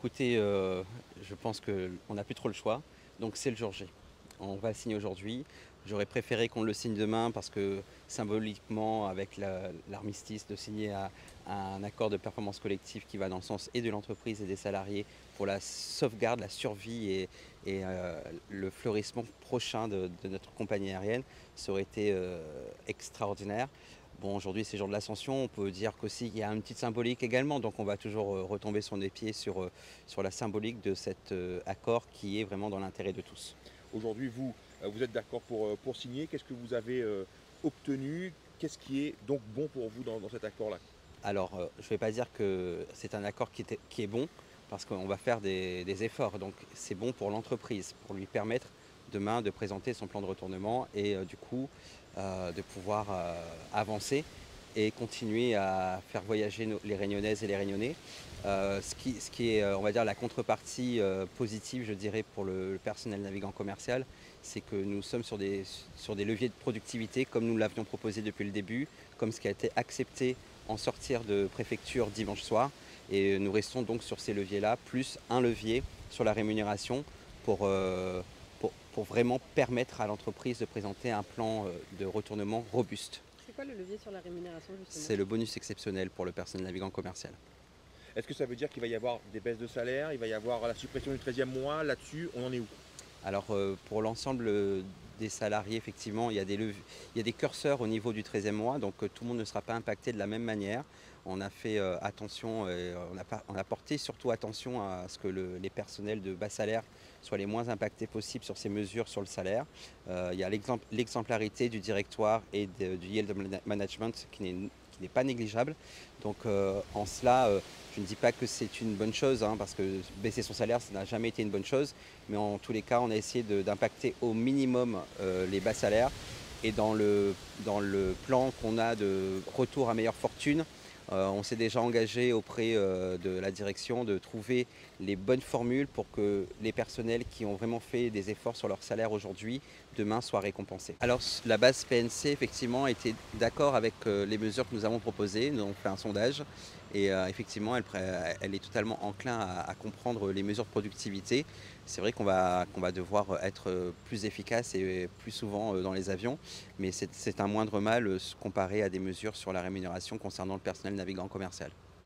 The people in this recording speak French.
Écoutez, je pense qu'on n'a plus trop le choix, donc c'est le jour J. On va le signer aujourd'hui. J'aurais préféré qu'on le signe demain parce que symboliquement, avec l'armistice, de signer un accord de performance collective qui va dans le sens et de l'entreprise et des salariés pour la sauvegarde, la survie et le fleurissement prochain de notre compagnie aérienne, ça aurait été extraordinaire. Bon, aujourd'hui, c'est jour de l'Ascension. On peut dire qu'aussi il y a une petite symbolique également. Donc, on va toujours retomber sur des pieds sur la symbolique de cet accord qui est vraiment dans l'intérêt de tous. Aujourd'hui, vous êtes d'accord pour signer. Qu'est-ce que vous avez obtenu? Qu'est-ce qui est donc bon pour vous dans cet accord-là? Alors, je ne vais pas dire que c'est un accord qui est bon, parce qu'on va faire des efforts. Donc, c'est bon pour l'entreprise, pour lui permettre demain de présenter son plan de retournement et du coup de pouvoir avancer et continuer à faire voyager les Réunionnaises et les Réunionnais. Ce qui est, on va dire, la contrepartie positive, je dirais, pour le personnel navigant commercial, c'est que nous sommes sur des leviers de productivité comme nous l'avions proposé depuis le début, comme ce qui a été accepté en sortir de préfecture dimanche soir. Et nous restons donc sur ces leviers-là, plus un levier sur la rémunération pour, pour vraiment permettre à l'entreprise de présenter un plan de retournement robuste. C'est quoi le levier sur la rémunération justement? C'est le bonus exceptionnel pour le personnel navigant commercial. Est-ce que ça veut dire qu'il va y avoir des baisses de salaire? Il va y avoir la suppression du 13e mois? Là-dessus, on en est où? Alors pour l'ensemble des salariés, effectivement, il y a des curseurs au niveau du 13e mois, donc tout le monde ne sera pas impacté de la même manière. On a fait attention, on a porté surtout attention à ce que les personnels de bas salaire soient les moins impactés possibles sur ces mesures sur le salaire. Il y a l'exemplarité du directoire et du yield management qui n'est pas négligeable. Donc en cela, je ne dis pas que c'est une bonne chose, hein, parce que baisser son salaire, ça n'a jamais été une bonne chose. Mais en tous les cas, on a essayé d'impacter au minimum les bas salaires. Et dans le plan qu'on a de retour à meilleure fortune, on s'est déjà engagé auprès de la direction de trouver les bonnes formules pour que les personnels qui ont vraiment fait des efforts sur leur salaire aujourd'hui, demain, soient récompensés. Alors la base PNC, effectivement, était d'accord avec les mesures que nous avons proposées. Nous avons fait un sondage et effectivement, elle est totalement enclin à comprendre les mesures de productivité. C'est vrai qu'on va devoir être plus efficace et plus souvent dans les avions, mais c'est un moindre mal comparé à des mesures sur la rémunération concernant le personnel navigant commercial.